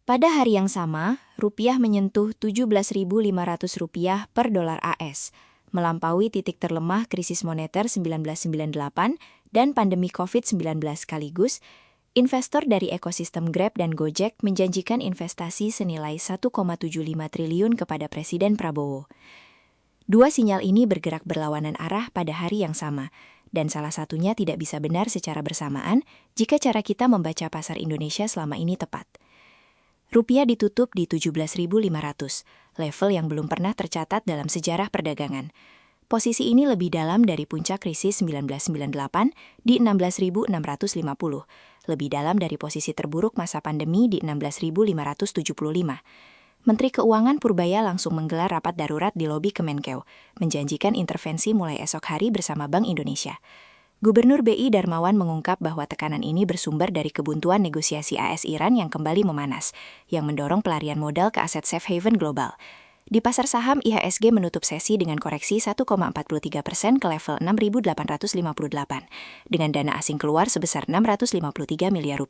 Pada hari yang sama, rupiah menyentuh Rp17.500 per dolar AS, melampaui titik terlemah krisis moneter 1998 dan pandemi COVID-19 sekaligus. Investor dari ekosistem Grab dan Gojek menjanjikan investasi senilai 1,75 triliun kepada Presiden Prabowo. Dua sinyal ini bergerak berlawanan arah pada hari yang sama, dan salah satunya tidak bisa benar secara bersamaan jika cara kita membaca pasar Indonesia selama ini tepat. Rupiah ditutup di 17.500, level yang belum pernah tercatat dalam sejarah perdagangan. Posisi ini lebih dalam dari puncak krisis 1998 di 16.650, lebih dalam dari posisi terburuk masa pandemi di 16.575. Menteri Keuangan Purbaya langsung menggelar rapat darurat di lobi Kemenkeu, menjanjikan intervensi mulai esok hari bersama Bank Indonesia. Gubernur BI Darmawan mengungkap bahwa tekanan ini bersumber dari kebuntuan negosiasi AS-Iran yang kembali memanas, yang mendorong pelarian modal ke aset safe haven global. Di pasar saham, IHSG menutup sesi dengan koreksi 1,43% ke level 6.858, dengan dana asing keluar sebesar Rp653 miliar.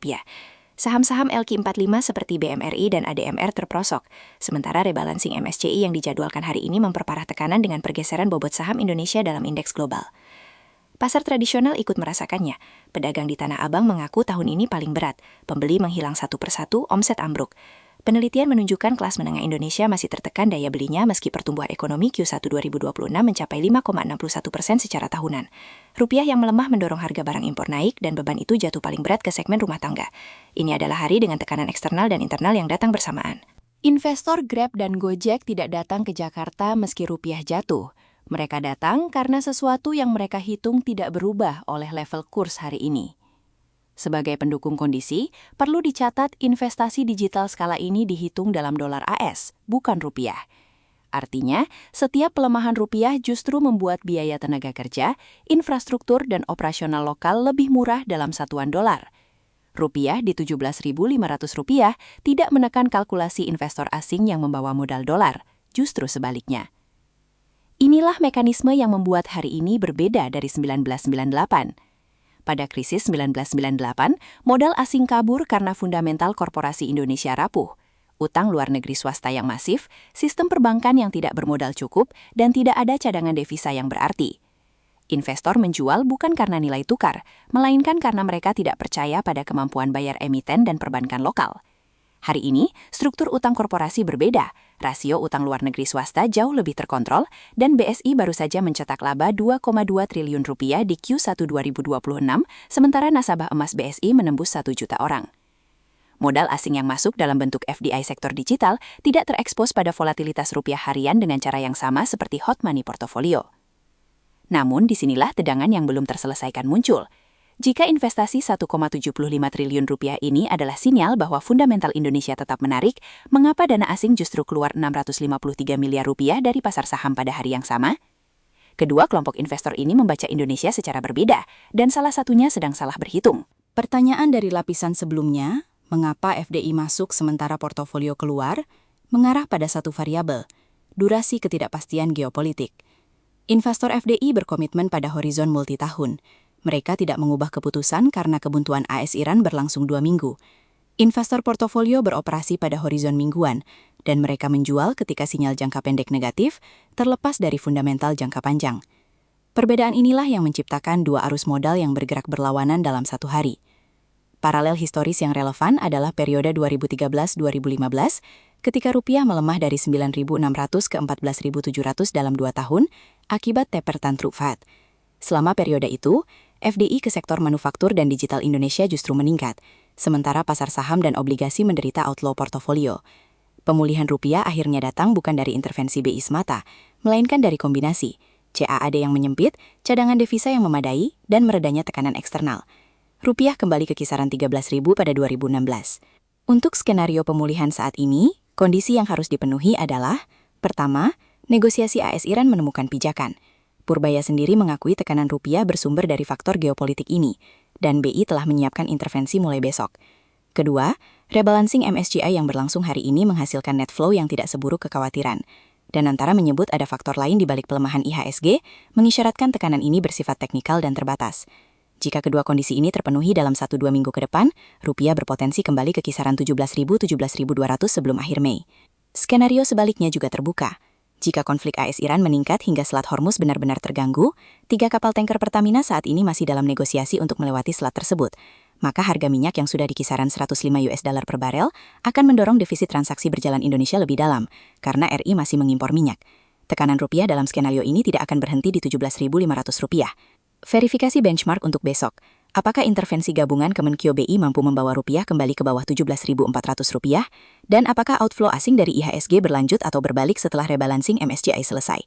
Saham-saham LQ45 seperti BMRI dan ADMR terprosok, sementara rebalancing MSCI yang dijadwalkan hari ini memperparah tekanan dengan pergeseran bobot saham Indonesia dalam indeks global. Pasar tradisional ikut merasakannya. Pedagang di Tanah Abang mengaku tahun ini paling berat. Pembeli menghilang satu persatu, omset ambruk. Penelitian menunjukkan kelas menengah Indonesia masih tertekan daya belinya meski pertumbuhan ekonomi Q1 2026 mencapai 5,61% secara tahunan. Rupiah yang melemah mendorong harga barang impor naik dan beban itu jatuh paling berat ke segmen rumah tangga. Ini adalah hari dengan tekanan eksternal dan internal yang datang bersamaan. Investor Grab dan Gojek tidak datang ke Jakarta meski rupiah jatuh. Mereka datang karena sesuatu yang mereka hitung tidak berubah oleh level kurs hari ini. Sebagai pendukung kondisi, perlu dicatat investasi digital skala ini dihitung dalam dolar AS, bukan rupiah. Artinya, setiap pelemahan rupiah justru membuat biaya tenaga kerja, infrastruktur, dan operasional lokal lebih murah dalam satuan dolar. Rupiah di Rp17.500 tidak menekan kalkulasi investor asing yang membawa modal dolar, justru sebaliknya. Inilah mekanisme yang membuat hari ini berbeda dari 1998. Pada krisis 1998, modal asing kabur karena fundamental korporasi Indonesia rapuh, utang luar negeri swasta yang masif, sistem perbankan yang tidak bermodal cukup, dan tidak ada cadangan devisa yang berarti. Investor menjual bukan karena nilai tukar, melainkan karena mereka tidak percaya pada kemampuan bayar emiten dan perbankan lokal. Hari ini, struktur utang korporasi berbeda, rasio utang luar negeri swasta jauh lebih terkontrol, dan BSI baru saja mencetak laba Rp2,2 triliun di Q1 2026, sementara nasabah emas BSI menembus 1 juta orang. Modal asing yang masuk dalam bentuk FDI sektor digital tidak terekspos pada volatilitas rupiah harian dengan cara yang sama seperti hot money portofolio. Namun, disinilah tegangan yang belum terselesaikan muncul. Jika investasi Rp1,75 triliun ini adalah sinyal bahwa fundamental Indonesia tetap menarik, mengapa dana asing justru keluar Rp653 miliar dari pasar saham pada hari yang sama? Kedua kelompok investor ini membaca Indonesia secara berbeda, dan salah satunya sedang salah berhitung. Pertanyaan dari lapisan sebelumnya, mengapa FDI masuk sementara portofolio keluar, mengarah pada satu variabel, durasi ketidakpastian geopolitik. Investor FDI berkomitmen pada horizon multitahun. Mereka tidak mengubah keputusan karena kebuntuan AS-Iran berlangsung 2 minggu. Investor portofolio beroperasi pada horizon mingguan, dan mereka menjual ketika sinyal jangka pendek negatif terlepas dari fundamental jangka panjang. Perbedaan inilah yang menciptakan dua arus modal yang bergerak berlawanan dalam satu hari. Paralel historis yang relevan adalah periode 2013-2015, ketika rupiah melemah dari 9.600 ke 14.700 dalam 2 tahun akibat taper tantruk Fed. Selama periode itu, FDI ke sektor manufaktur dan digital Indonesia justru meningkat, sementara pasar saham dan obligasi menderita outflow portofolio. Pemulihan rupiah akhirnya datang bukan dari intervensi BI semata, melainkan dari kombinasi CAAD yang menyempit, cadangan devisa yang memadai, dan meredanya tekanan eksternal. Rupiah kembali ke kisaran 13.000 pada 2016. Untuk skenario pemulihan saat ini, kondisi yang harus dipenuhi adalah, pertama, negosiasi AS-Iran menemukan pijakan. Purbaya sendiri mengakui tekanan rupiah bersumber dari faktor geopolitik ini, dan BI telah menyiapkan intervensi mulai besok. Kedua, rebalancing MSCI yang berlangsung hari ini menghasilkan net flow yang tidak seburuk kekhawatiran. Dan antara menyebut ada faktor lain di balik pelemahan IHSG, mengisyaratkan tekanan ini bersifat teknikal dan terbatas. Jika kedua kondisi ini terpenuhi dalam 1-2 minggu ke depan, rupiah berpotensi kembali ke kisaran 17.000-17.200 sebelum akhir Mei. Skenario sebaliknya juga terbuka. Jika konflik AS-Iran meningkat hingga Selat Hormuz benar-benar terganggu, 3 kapal tanker Pertamina saat ini masih dalam negosiasi untuk melewati selat tersebut. Maka harga minyak yang sudah di kisaran $105 per barel akan mendorong defisit transaksi berjalan Indonesia lebih dalam, karena RI masih mengimpor minyak. Tekanan rupiah dalam skenario ini tidak akan berhenti di Rp17.500. Verifikasi benchmark untuk besok. Apakah intervensi gabungan Kemenkyu BI mampu membawa rupiah kembali ke bawah Rp17.400? Dan apakah outflow asing dari IHSG berlanjut atau berbalik setelah rebalancing MSCI selesai?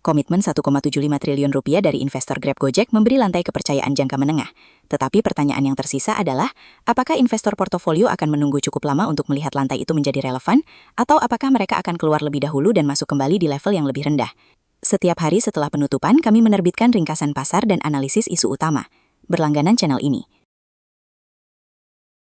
Komitmen Rp1,75 triliun dari investor Grab Gojek memberi lantai kepercayaan jangka menengah. Tetapi pertanyaan yang tersisa adalah, apakah investor portofolio akan menunggu cukup lama untuk melihat lantai itu menjadi relevan, atau apakah mereka akan keluar lebih dahulu dan masuk kembali di level yang lebih rendah? Setiap hari setelah penutupan, kami menerbitkan ringkasan pasar dan analisis isu utama. Berlangganan channel ini.